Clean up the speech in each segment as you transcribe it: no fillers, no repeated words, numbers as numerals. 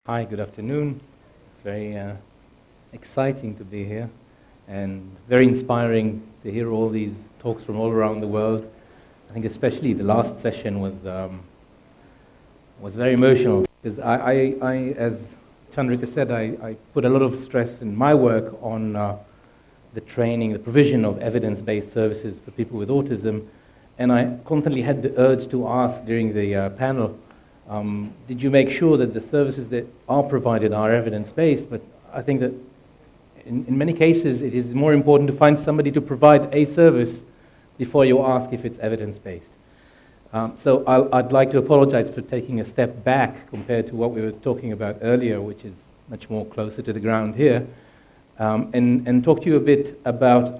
Hi, good afternoon. It's very exciting to be here and very inspiring to hear all these talks from all around the world. I think especially the last session was very emotional because as Chandrika said, I put a lot of stress in my work on the training, the provision of evidence-based services for people with autism, and I constantly had the urge to ask during the panel, did you make sure that the services that are provided are evidence-based? But I think that in many cases it is more important to find somebody to provide a service before you ask if it's evidence-based. So I'd like to apologize for taking a step back compared to what we were talking about earlier, which is much more closer to the ground here, and talk to you a bit about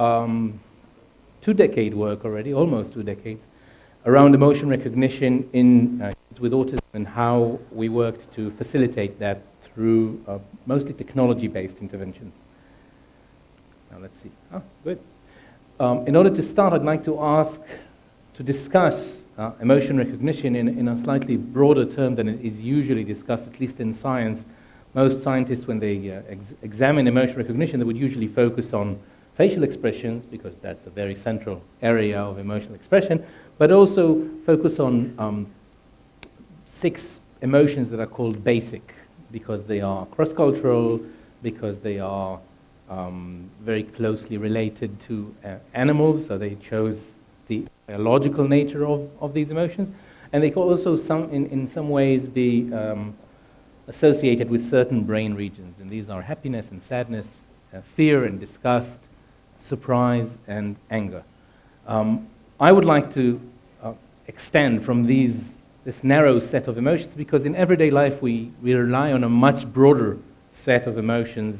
2-decade work already, almost 2 decades, around emotion recognition in kids with autism and how we worked to facilitate that through mostly technology-based interventions. Now let's see. Oh, good. In order to start, I'd like to discuss emotion recognition in a slightly broader term than it is usually discussed, at least in science. Most scientists, when they examine emotion recognition, they would usually focus on facial expressions, because that's a very central area of emotional expression, but also focus on 6 emotions that are called basic, because they are cross-cultural, because they are very closely related to animals, so they chose the biological nature of these emotions, and they can also in some ways be associated with certain brain regions, and these are happiness and sadness, fear and disgust, surprise and anger. I would like to extend from this narrow set of emotions, because in everyday life we rely on a much broader set of emotions,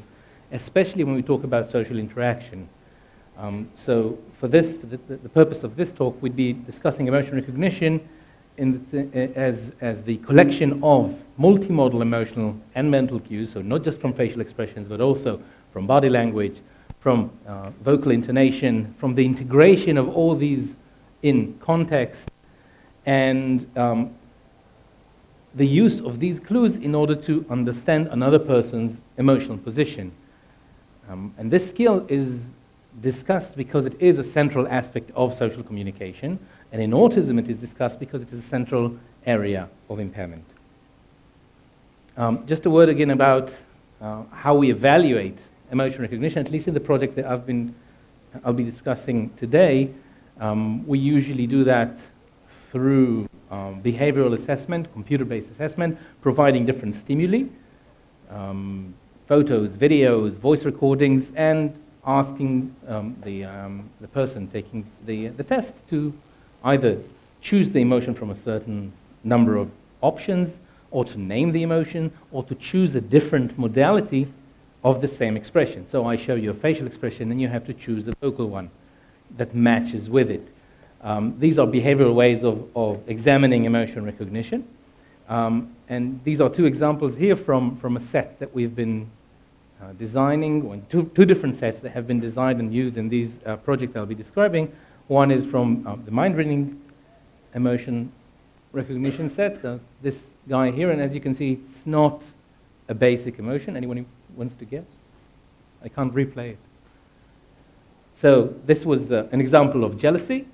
especially when we talk about social interaction. So for the purpose of this talk, we'd be discussing emotion recognition as the collection of multimodal emotional and mental cues, so not just from facial expressions, but also from body language, from vocal intonation, from the integration of all these in context, and the use of these clues in order to understand another person's emotional position. And this skill is discussed because it is a central aspect of social communication, and in autism it is discussed because it is a central area of impairment. Just a word again about how we evaluate emotion recognition, at least in the project that I'll be discussing today. We usually do that through behavioral assessment, computer-based assessment, providing different stimuli, photos, videos, voice recordings, and asking the person taking the test to either choose the emotion from a certain number of options, or to name the emotion, or to choose a different modality of the same expression. So I show you a facial expression, and you have to choose a vocal one that matches with it. These are behavioral ways of examining emotion recognition. And these are 2 examples here from a set that we've been designing, two different sets that have been designed and used in these projects I'll be describing. One is from the mind-reading emotion recognition set, this guy here, and as you can see, it's not a basic emotion. Anyone who wants to guess? I can't replay it. So this was an example of jealousy,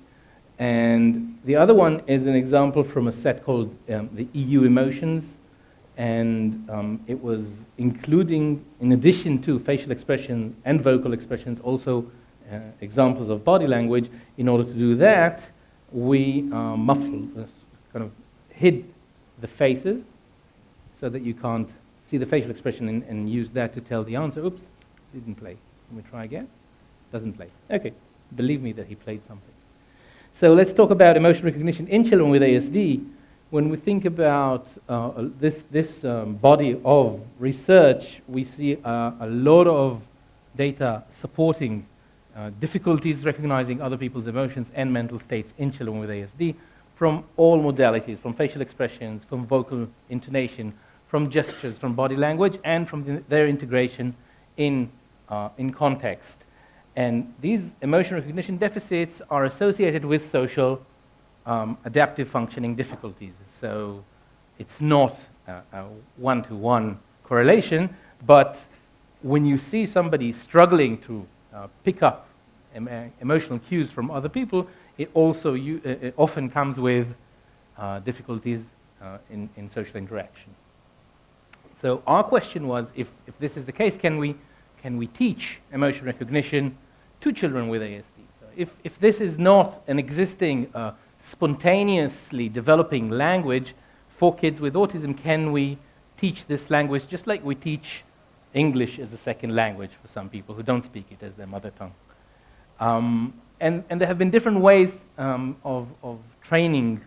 and the other one is an example from a set called the EU emotions, and it was including, in addition to facial expression and vocal expressions, also examples of body language. In order to do that, we muffled, kind of hid the faces so that you can't see the facial expression and use that to tell the answer. Oops, didn't play. Can we try again? Doesn't play. Okay, believe me that he played something. So let's talk about emotion recognition in children with ASD. When we think about this body of research, we see a lot of data supporting difficulties recognizing other people's emotions and mental states in children with ASD from all modalities, from facial expressions, from vocal intonation, from gestures, from body language, and from their integration in context. And these emotion recognition deficits are associated with social adaptive functioning difficulties. So it's not a one-to-one correlation, but when you see somebody struggling to pick up emotional cues from other people, it also it often comes with difficulties in social interaction. So our question was, if this is the case, can we teach emotion recognition to children with ASD? So if this is not an existing spontaneously developing language for kids with autism, can we teach this language just like we teach English as a second language for some people who don't speak it as their mother tongue? And there have been different ways of training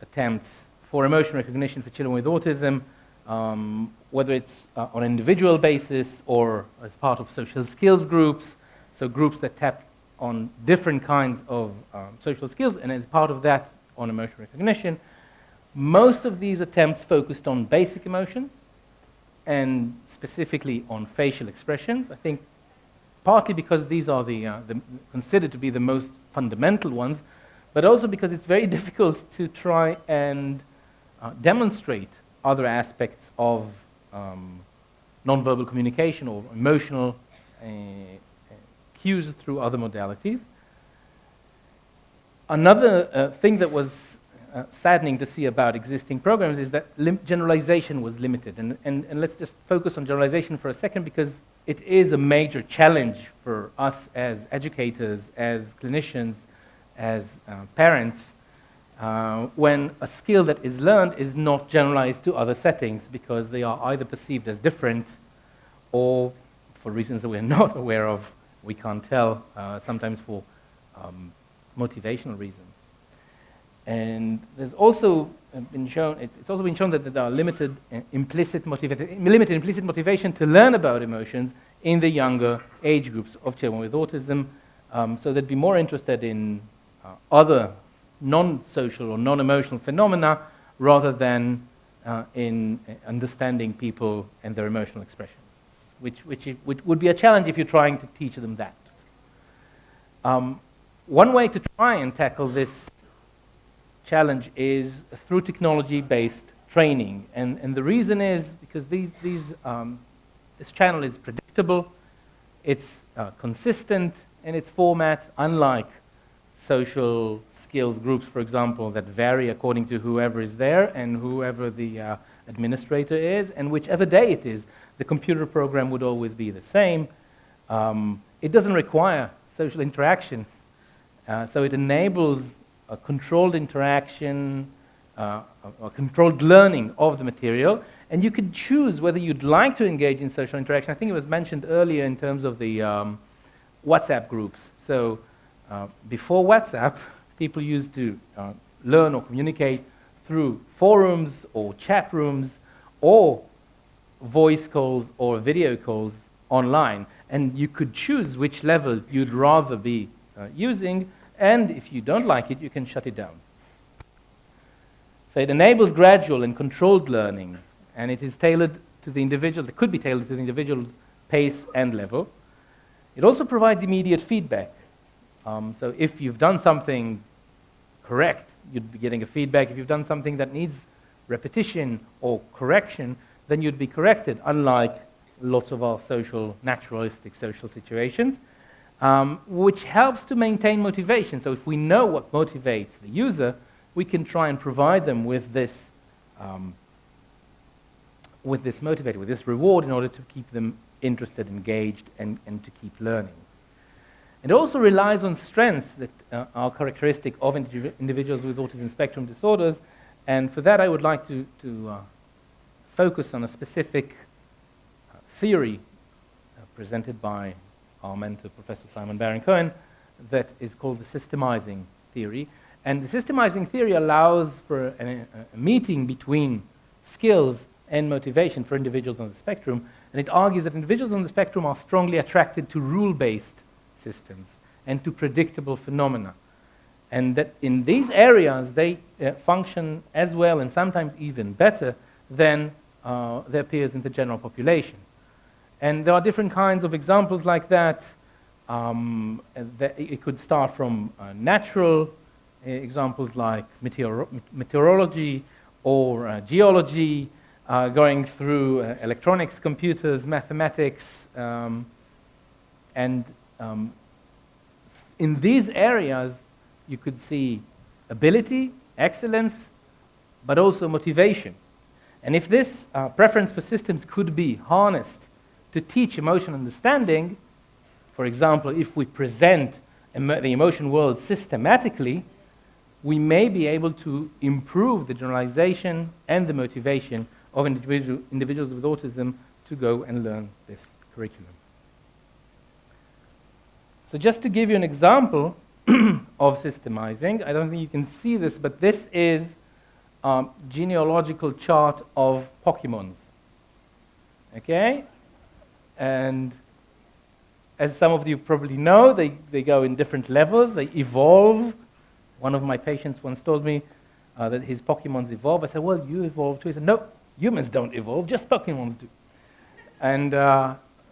attempts for emotion recognition for children with autism, whether it's on an individual basis or as part of social skills groups, so groups that tap on different kinds of social skills, and as part of that, on emotion recognition. Most of these attempts focused on basic emotions, and specifically on facial expressions. I think partly because these are considered to be the most fundamental ones, but also because it's very difficult to try and demonstrate other aspects of nonverbal communication or emotional cues through other modalities. Another thing that was saddening to see about existing programs is that generalization was limited. And let's just focus on generalization for a second, because it is a major challenge for us as educators, as clinicians, as parents, when a skill that is learned is not generalized to other settings, because they are either perceived as different or, for reasons that we're not aware of, we can't tell, sometimes for motivational reasons. And there's also been shown, it's also been shown that there are limited implicit motivation to learn about emotions in the younger age groups of children with autism. So they'd be more interested in other non-social or non-emotional phenomena rather than in understanding people and their emotional expressions, which would be a challenge if you're trying to teach them that. One way to try and tackle this challenge is through technology-based training, and the reason is because this channel is predictable, it's consistent in its format, unlike social skills groups, for example, that vary according to whoever is there and whoever the administrator is, and whichever day it is, the computer program would always be the same. It doesn't require social interaction, so it enables a controlled interaction, a controlled learning of the material, and you could choose whether you'd like to engage in social interaction. I think it was mentioned earlier in terms of the WhatsApp groups. So before WhatsApp, people used to learn or communicate through forums or chat rooms or voice calls or video calls online, and you could choose which level you'd rather be using, and if you don't like it, you can shut it down. So it enables gradual and controlled learning, and it is tailored to the individual. It could be tailored to the individual's pace and level. It also provides immediate feedback. So if you've done something correct, you'd be getting a feedback. If you've done something that needs repetition or correction, then you'd be corrected, unlike lots of our naturalistic social situations, which helps to maintain motivation. So if we know what motivates the user, we can try and provide them with this motivator, with this reward, in order to keep them interested, engaged, and to keep learning. It also relies on strengths that are characteristic of individuals with autism spectrum disorders, and for that I would like to focus on a specific theory presented by our mentor, Professor Simon Baron-Cohen, that is called the Systemising theory. And the Systemising theory allows for a meeting between skills and motivation for individuals on the spectrum, and it argues that individuals on the spectrum are strongly attracted to rule-based systems and to predictable phenomena, and that in these areas they function as well and sometimes even better than their peers in the general population. And there are different kinds of examples like that. It could start from natural examples like meteorology or geology, going through electronics, computers, mathematics, and in these areas, you could see ability, excellence, but also motivation. And if this preference for systems could be harnessed to teach emotional understanding, for example, if we present the emotion world systematically, we may be able to improve the generalization and the motivation of individuals with autism to go and learn this curriculum. So just to give you an example of systemizing, I don't think you can see this, but this is a genealogical chart of Pokemons. Okay? And as some of you probably know, they go in different levels, they evolve. One of my patients once told me that his Pokemons evolve. I said, well, you evolve too. He said, no, humans don't evolve, just Pokemons do. And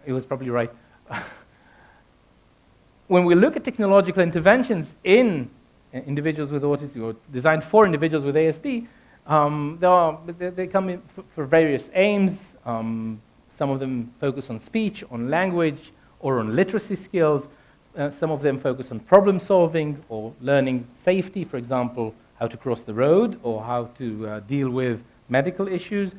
he was probably right. When we look at technological interventions in individuals with autism, or designed for individuals with ASD, they come in for various aims. Some of them focus on speech, on language, or on literacy skills. Some of them focus on problem solving or learning safety, for example, how to cross the road or how to deal with medical issues.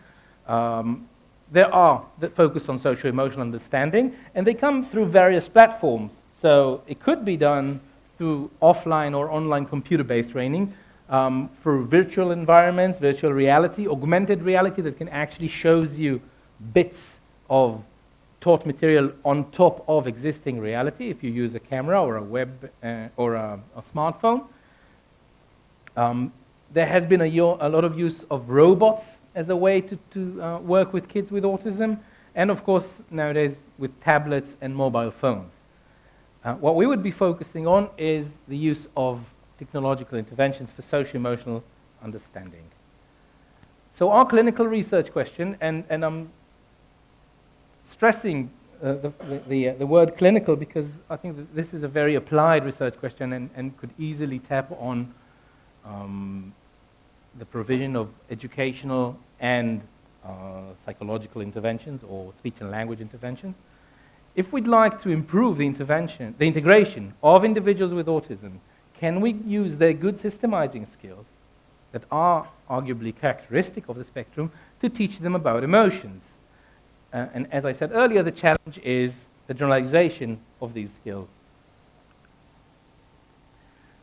There are that focus on socio-emotional understanding, and they come through various platforms. So it could be done through offline or online computer-based training, for virtual environments, virtual reality, augmented reality that can actually shows you bits of taught material on top of existing reality if you use a camera or a web or a smartphone. There has been a lot of use of robots as a way to work with kids with autism, and of course nowadays with tablets and mobile phones. What we would be focusing on is the use of technological interventions for socio-emotional understanding. So our clinical research question, and I'm stressing the word clinical because I think that this is a very applied research question and could easily tap on the provision of educational and psychological interventions or speech and language interventions. If we'd like to improve the integration of individuals with autism, can we use their good systemizing skills that are arguably characteristic of the spectrum to teach them about emotions? And as I said earlier, the challenge is the generalization of these skills.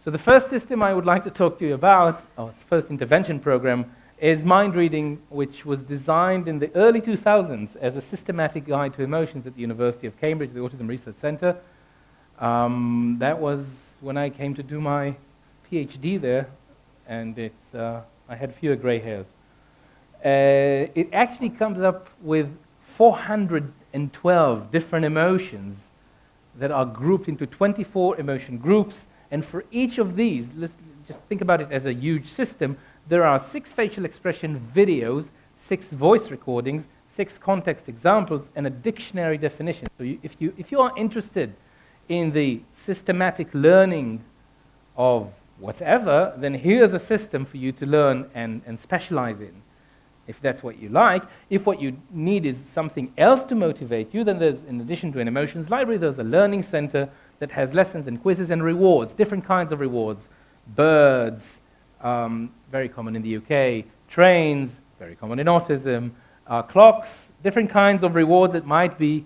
So the first system I would like to talk to you about, our first intervention program, is mind reading, which was designed in the early 2000s as a systematic guide to emotions at the University of Cambridge, the Autism Research Center. That was when I came to do my PhD there, and I had fewer gray hairs. It actually comes up with 412 different emotions that are grouped into 24 emotion groups, and for each of these, let's just think about it as a huge system. There are 6 facial expression videos, 6 voice recordings, 6 context examples, and a dictionary definition. So if you are interested in the systematic learning of whatever, then here's a system for you to learn and specialize in, if that's what you like. If what you need is something else to motivate you, then there's, in addition to an emotions library, there's a learning center that has lessons and quizzes and rewards, different kinds of rewards. Birds, very common in the UK, trains, very common in autism, clocks, different kinds of rewards that might be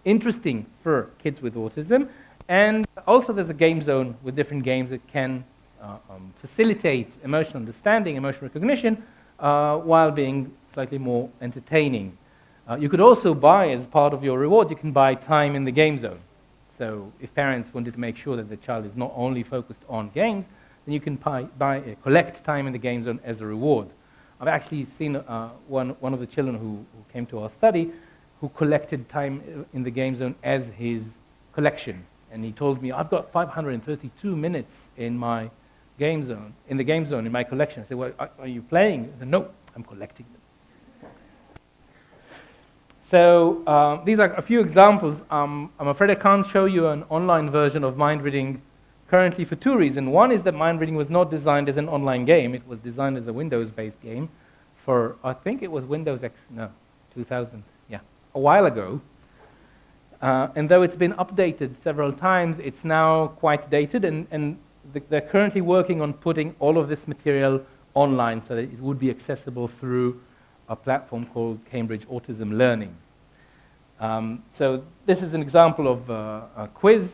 interesting for kids with autism. And also there's a game zone with different games that can facilitate emotional understanding, emotional recognition, while being slightly more entertaining. You could also buy, as part of your rewards, you can buy time in the game zone. So if parents wanted to make sure that the child is not only focused on games, then you can collect time in the game zone as a reward. I've actually seen one of the children who came to our study who collected time in the game zone as his collection. And he told me, I've got 532 minutes in my game zone, in my collection. I said, well, are you playing? I said, no, I'm collecting them. So these are a few examples. I'm afraid I can't show you an online version of mind reading currently for 2 reasons. One is that mind reading was not designed as an online game. It was designed as a Windows-based game for, I think it was Windows X, no, 2000, yeah, a while ago. And though it's been updated several times, it's now quite dated, and they're currently working on putting all of this material online so that it would be accessible through a platform called Cambridge Autism Learning. So this is an example of a quiz.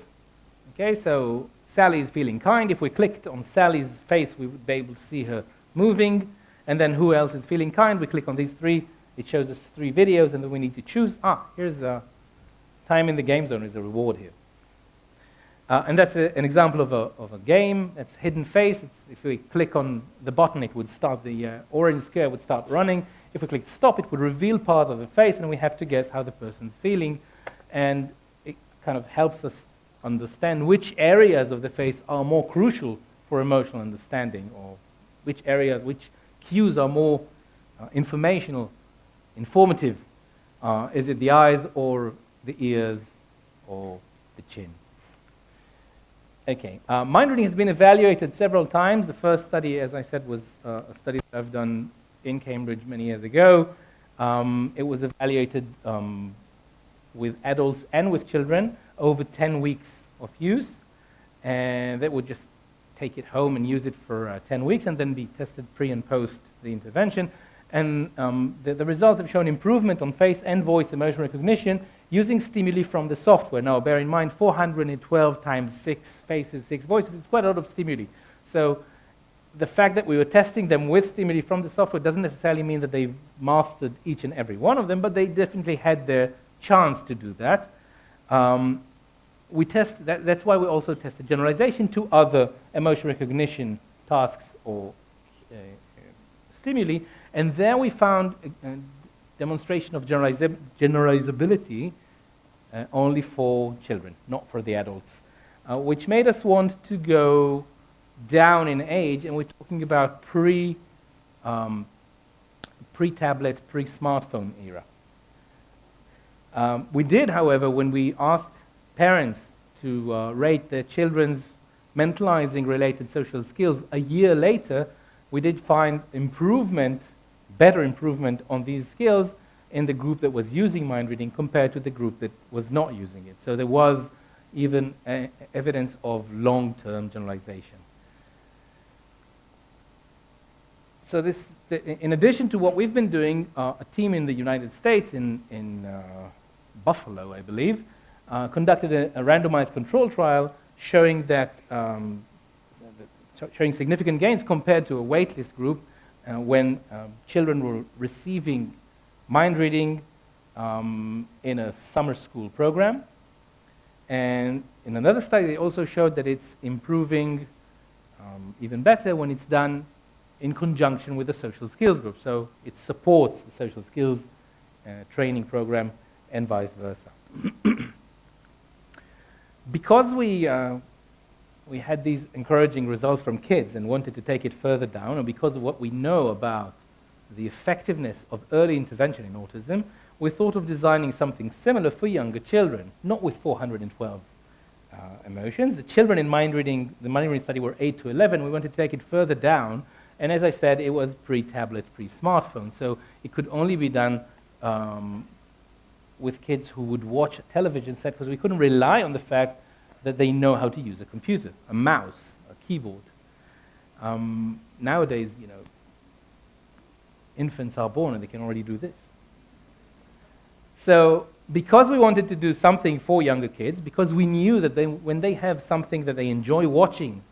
Okay, so Sally is feeling kind. If we clicked on Sally's face, we would be able to see her moving. And then who else is feeling kind? We click on these three. It shows us 3 videos, and then we need to choose. Here's time in the game zone is a reward here. And that's an example of a game. That's hidden face. If we click on the button, it would start, the orange square would start running. If we click stop, it would reveal part of the face, and we have to guess how the person's feeling. And it kind of helps us understand which areas of the face are more crucial for emotional understanding, or which areas, which cues are more informative. Is it the eyes, or the ears, or the chin? Okay, mind reading has been evaluated several times. The first study, as I said, was a study that I've done in Cambridge many years ago. It was evaluated with adults and with children over 10 weeks of use, and they would just take it home and use it for 10 weeks and then be tested pre and post the intervention. And the results have shown improvement on face and voice emotion recognition using stimuli from the software. Now, bear in mind, 412 times 6 faces, 6 voices, it's quite a lot of stimuli. So the fact that we were testing them with stimuli from the software doesn't necessarily mean that they've mastered each and every one of them, but they definitely had their chance to do that. That's why we also tested generalization to other emotion recognition tasks or stimuli, and there we found a demonstration of generalizability only for children, not for the adults, which made us want to go down in age, and we're talking about pre-tablet, pre-smartphone era. We did, however, when we asked parents to rate their children's mentalizing-related social skills a year later, we did find better improvement on these skills in the group that was using mind reading compared to the group that was not using it. So there was even evidence of long-term generalization. So in addition to what we've been doing, a team in the United States, in Buffalo, I believe, conducted a randomized control trial showing showing significant gains compared to a waitlist group when children were receiving mind reading in a summer school program. And in another study, they also showed that it's improving even better when it's done in conjunction with the social skills group. So it supports the social skills training program and vice versa. Because we had these encouraging results from kids and wanted to take it further down, and because of what we know about the effectiveness of early intervention in autism, we thought of designing something similar for younger children, not with 412 emotions. The children in the mind reading study were 8 to 11. We wanted to take it further down, and as I said, it was pre-tablet, pre-smartphone, so it could only be done with kids who would watch a television set, because we couldn't rely on the fact that they know how to use a computer, a mouse, a keyboard. Nowadays, infants are born and they can already do this. So because we wanted to do something for younger kids, because we knew that when they have something that they enjoy watching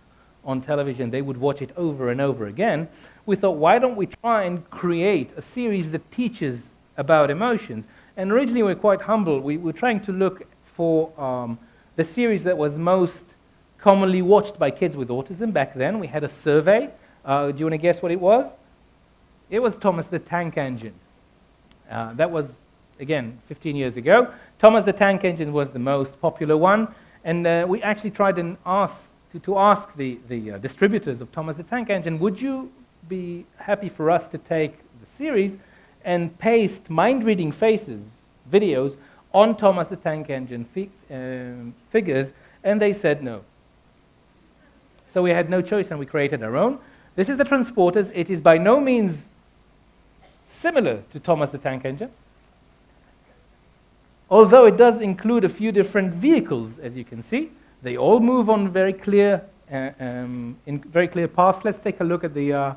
on television, they would watch it over and over again, we thought, why don't we try and create a series that teaches about emotions? And originally we were quite humble. We were trying to look for the series that was most commonly watched by kids with autism back then. We had a survey. Do you want to guess what it was? It was Thomas the Tank Engine. That was, again, 15 years ago. Thomas the Tank Engine was the most popular one, and we actually tried to ask the distributors of Thomas the Tank Engine, would you be happy for us to take the series and paste mind-reading faces, videos, on Thomas the Tank Engine figures, and they said no. So we had no choice, and we created our own. This is the transporters. It is by no means similar to Thomas the Tank Engine, although it does include a few different vehicles, as you can see. They all move on very clear, in very clear paths. Let's take a look at the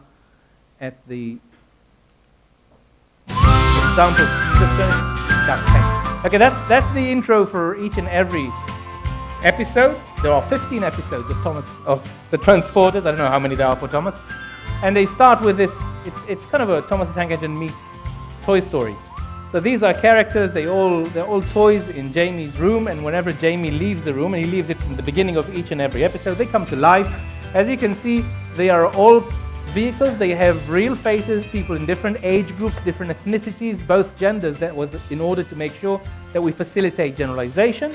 example. Okay, that's the intro for each and every episode. There are 15 episodes of the Transporters. I don't know how many there are for Thomas. And they start with this. It's kind of a Thomas the Tank Engine meets Toy Story. So these are characters. They're all toys in Jamie's room. And whenever Jamie leaves the room, and he leaves it in the beginning of each and every episode, they come to life. As you can see, they are all vehicles. They have real faces, people in different age groups, different ethnicities, both genders. That was in order to make sure that we facilitate generalization.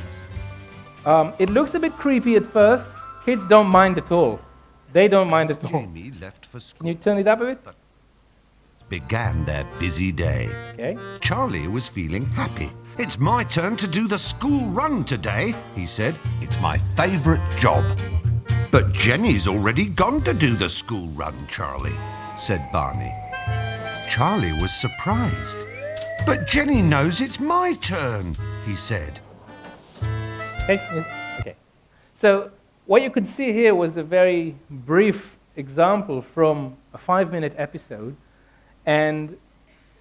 It looks a bit creepy at first. Kids don't mind at all. They don't mind at all. Jamie left for school. Can you turn it up a bit? Began their busy day. Okay. Charlie was feeling happy. It's my turn to do the school run today, he said. It's my favourite job. But Jenny's already gone to do the school run, Charlie, said Barney. Charlie was surprised. But Jenny knows it's my turn, he said. Okay. So what you could see here was a very brief example from a 5-minute episode. And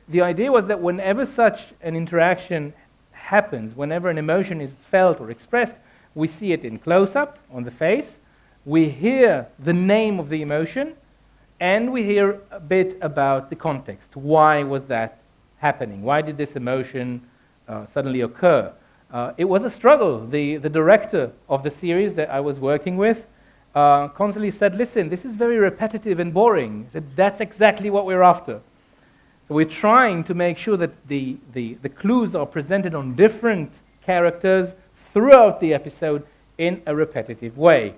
the idea was that whenever such an interaction happens, whenever an emotion is felt or expressed, we see it in close-up on the face, we hear the name of the emotion, and we hear a bit about the context. Why was that happening? Why did this emotion suddenly occur? It was a struggle. The director of the series that I was working with constantly said, listen, this is very repetitive and boring. He said, that's exactly what we're after. So we're trying to make sure that the clues are presented on different characters throughout the episode in a repetitive way.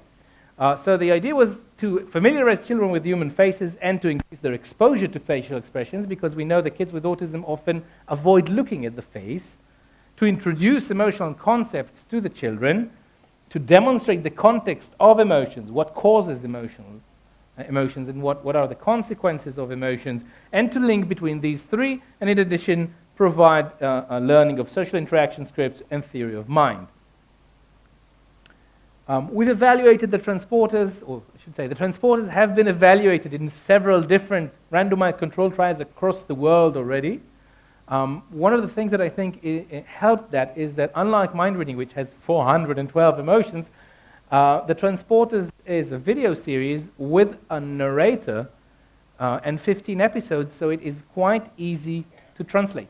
So the idea was to familiarize children with human faces and to increase their exposure to facial expressions, because we know that kids with autism often avoid looking at the face, to introduce emotional concepts to the children, to demonstrate the context of emotions, what causes emotions, and what are the consequences of emotions, and to link between these three, and in addition, provide a learning of social interaction scripts and theory of mind. We've evaluated the transporters, or I should say, the transporters have been evaluated in several different randomized controlled trials across the world already. One of the things that I think it helped that is that unlike mind reading, which has 412 emotions, the Transporters is a video series with a narrator and 15 episodes, so it is quite easy to translate.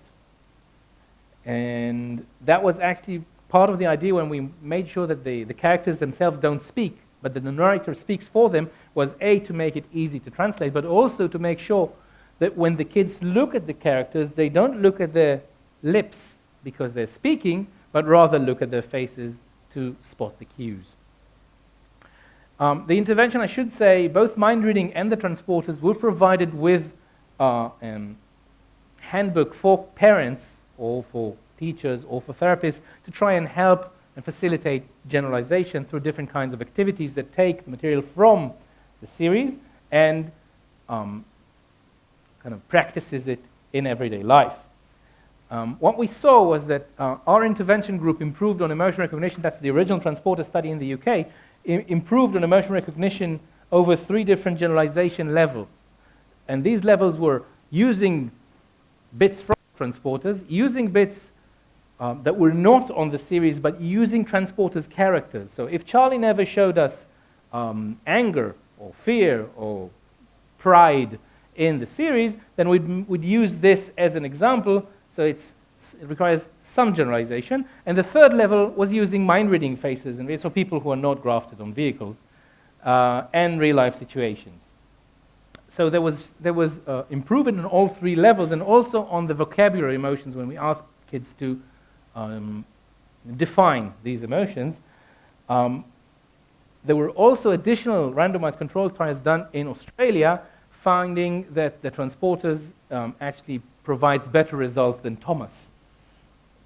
And that was actually part of the idea when we made sure that the characters themselves don't speak, but that the narrator speaks for them, was A, to make it easy to translate, but also to make sure that when the kids look at the characters, they don't look at their lips because they're speaking, but rather look at their faces to spot the cues. The intervention, I should say, both mind reading and the Transporters were provided with a handbook for parents or for teachers or for therapists to try and help and facilitate generalization through different kinds of activities that take the material from the series and kind of practices it in everyday life. What we saw was that our intervention group improved on emotion recognition. That's the original Transporter study in the UK. Improved on emotion recognition over 3 different generalization levels. And these levels were using bits from Transporters, using bits that were not on the series, but using Transporters characters. So if Charlie never showed us anger or fear or pride in the series, then we'd use this as an example. So it requires some generalization. And the third level was using mind-reading faces, and so people who are not grafted on vehicles, and real-life situations. So there was improvement on all 3 levels, and also on the vocabulary emotions when we asked kids to define these emotions. There were also additional randomized controlled trials done in Australia, finding that the Transporters actually provides better results than Thomas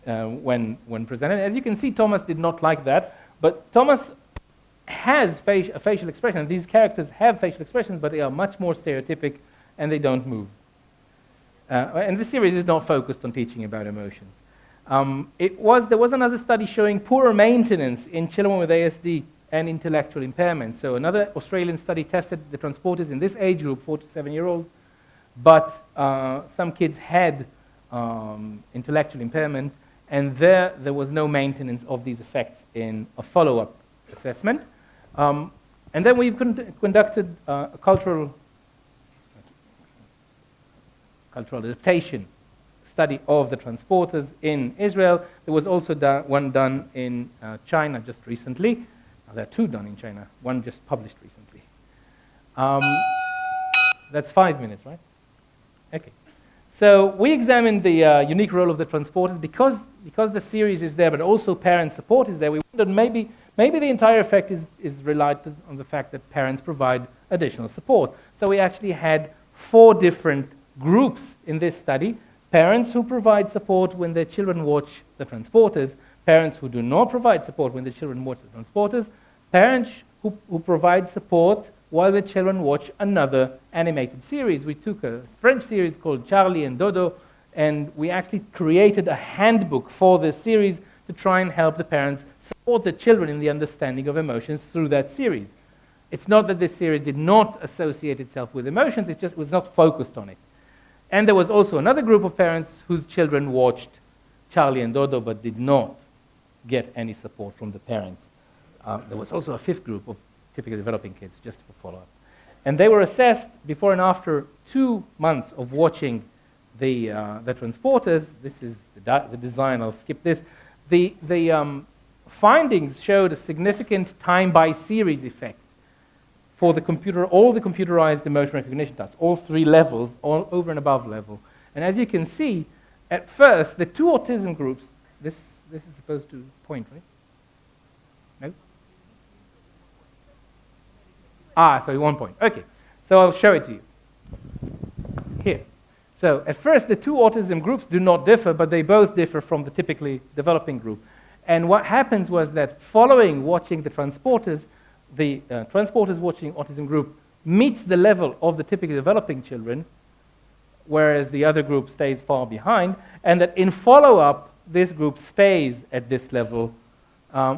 when presented. As you can see, Thomas did not like that, but Thomas has a facial expression. These characters have facial expressions, but they are much more stereotypic and they don't move. And this series is not focused on teaching about emotions. There was another study showing poorer maintenance in children with ASD and intellectual impairment. So another Australian study tested the transporters in this age group, 4 to 7-year-olds, but some kids had intellectual impairment, and there was no maintenance of these effects in a follow-up assessment. And then we've conducted a cultural adaptation study of the transporters in Israel. There was also one done in China just recently. There are 2 done in China, one just published recently. That's 5 minutes, right? Okay. So we examined the unique role of the transporters because the series is there, but also parent support is there. We wondered maybe the entire effect is relied on the fact that parents provide additional support. So we actually had 4 different groups in this study: parents who provide support when their children watch the transporters, parents who do not provide support when the children watch the transporters, parents who provide support while the children watch another animated series. We took a French series called Charlie and Dodo, and we actually created a handbook for this series to try and help the parents support the children in the understanding of emotions through that series. It's not that this series did not associate itself with emotions, it just was not focused on it. And there was also another group of parents whose children watched Charlie and Dodo but did not get any support from the parents. There was also a 5th group of typically developing kids, just for follow-up. And they were assessed before and after 2 months of watching the transporters. This is the design, I'll skip this. The findings showed a significant time-by-series effect for all the computerized emotion recognition tasks, all 3 levels, all over and above level. And as you can see, at first, the 2 autism groups, this is supposed to point, right? No? Sorry, 1 point. Okay, so I'll show it to you. Here. So at first, the 2 autism groups do not differ, but they both differ from the typically developing group. And what happens was that following watching the transporters watching autism group meets the level of the typically developing children, whereas the other group stays far behind, and that in follow-up, this group stays at this level,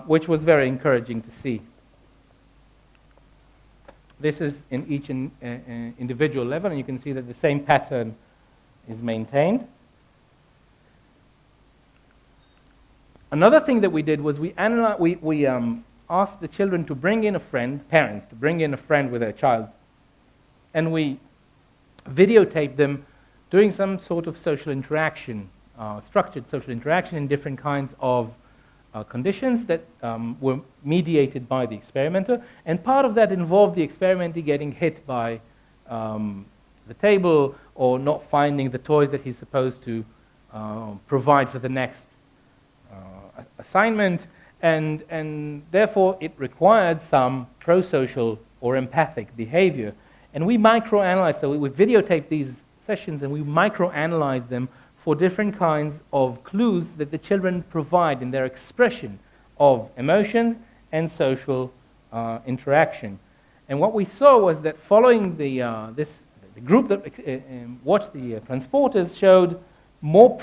which was very encouraging to see. This is in each individual level, and you can see that the same pattern is maintained. Another thing that we did was we asked the children to bring in a friend, parents, to bring in a friend with their child, and we videotaped them doing some sort of social interaction, structured social interaction in different kinds of conditions that were mediated by the experimenter, and part of that involved the experimenter getting hit by the table or not finding the toys that he's supposed to provide for the next assignment, and therefore it required some prosocial or empathic behavior. And we microanalyzed, so we videotaped these sessions and we microanalyzed them for different kinds of clues that the children provide in their expression of emotions and social interaction. And what we saw was that following the group that watched the transporters showed more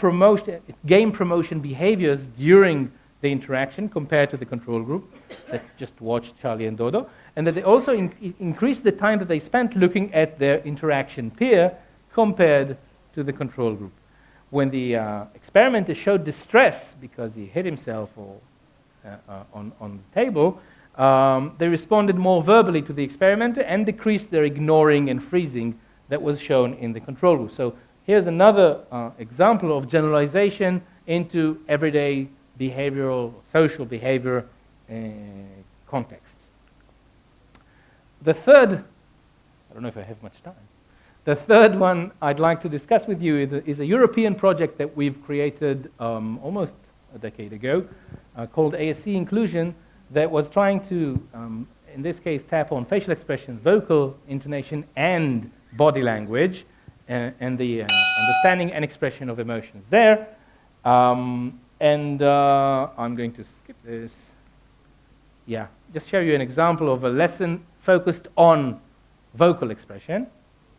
game promotion behaviors during the interaction compared to the control group that just watched Charlie and Dodo, and that they also increased the time that they spent looking at their interaction peer compared to the control group. When the experimenter showed distress because he hit himself or on the table, they responded more verbally to the experimenter and decreased their ignoring and freezing that was shown in the control group. So here's another example of generalization into everyday behavioral, social behavior contexts. The third, I don't know if I have much time, the third one I'd like to discuss with you is a European project that we've created almost a decade ago called AAC Inclusion that was trying to, in this case, tap on facial expressions, vocal intonation, and body language, and the understanding and expression of emotions there. I'm going to skip this. Just show you an example of a lesson focused on vocal expression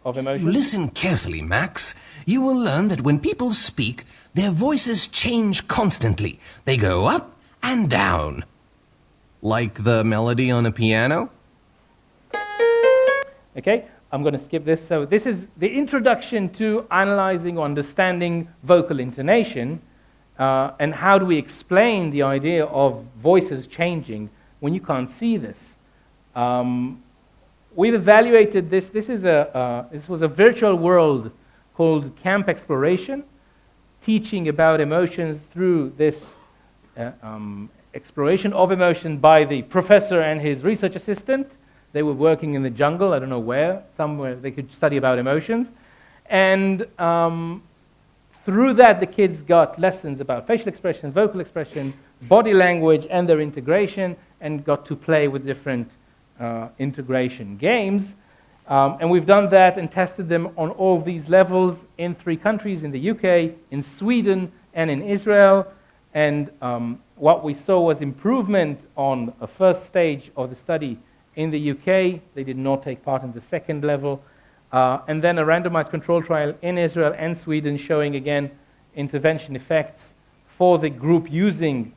of If emotion. you listen carefully, Max, you will learn that when people speak, their voices change constantly. They go up and down. Like the melody on a piano? Okay, I'm going to skip this. So this is the introduction to analyzing or understanding vocal intonation, and how do we explain the idea of voices changing when you can't see this. We've evaluated this. This was a virtual world called Camp Exploration, teaching about emotions through this exploration of emotion by the professor and his research assistant. They were working in the jungle, I don't know where, somewhere they could study about emotions. And through that, the kids got lessons about facial expression, vocal expression, body language, and their integration, and got to play with different integration games. And we've done that and tested them on all these levels in 3 countries, in the UK, in Sweden, and in Israel. And what we saw was improvement on a first stage of the study in the UK. They did not take part in the second level. And then a randomized control trial in Israel and Sweden showing, again, intervention effects for the group using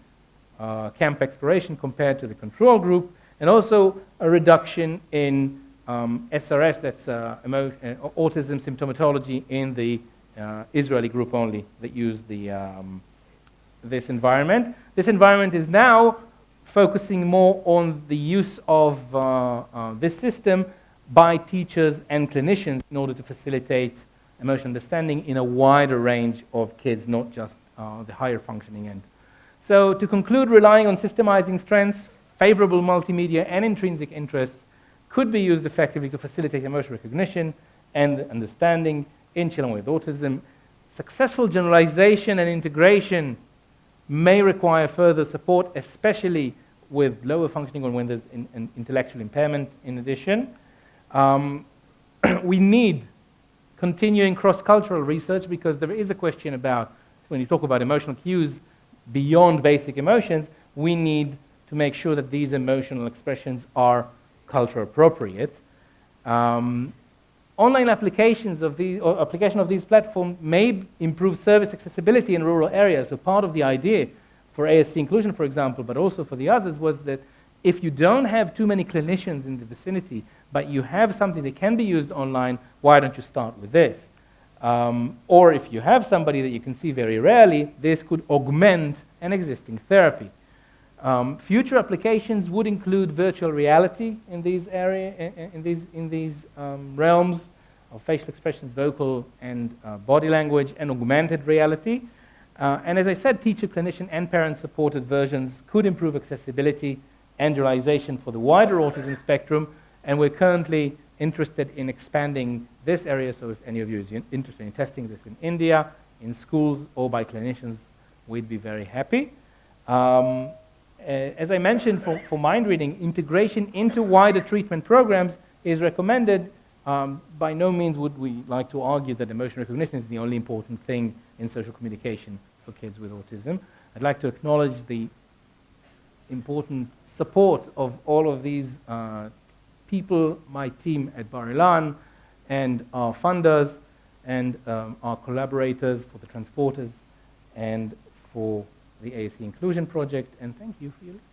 Camp Exploration compared to the control group, and also a reduction in SRS, that's autism symptomatology, in the Israeli group only that used this environment. This environment is now focusing more on the use of this system by teachers and clinicians in order to facilitate emotional understanding in a wider range of kids, not just the higher functioning end. So to conclude, relying on systemizing strengths, favorable multimedia, and intrinsic interests could be used effectively to facilitate emotional recognition and understanding in children with autism. Successful generalization and integration may require further support, especially with lower functioning or when there's an intellectual impairment in addition. We need continuing cross-cultural research, because there is a question about, when you talk about emotional cues beyond basic emotions, we need to make sure that these emotional expressions are culture appropriate. Online applications of these, or application of these platforms may improve service accessibility in rural areas. So part of the idea for ASC Inclusion, for example, but also for the others, was that if you don't have too many clinicians in the vicinity, but you have something that can be used online, why don't you start with this? Or if you have somebody that you can see very rarely, this could augment an existing therapy. Future applications would include virtual reality in these realms of facial expressions, vocal and body language, and augmented reality. And as I said, teacher, clinician, and parent-supported versions could improve accessibility and generalization for the wider autism spectrum. And we're currently interested in expanding this area. So if any of you is interested in testing this in India, in schools, or by clinicians, we'd be very happy. As I mentioned, for mind reading, integration into wider treatment programs is recommended. By no means would we like to argue that emotion recognition is the only important thing in social communication for kids with autism. I'd like to acknowledge the important support of all of these people, my team at Bar Ilan, and our funders, and our collaborators for the transporters, and for the AAC Inclusion project, and thank you for your listening.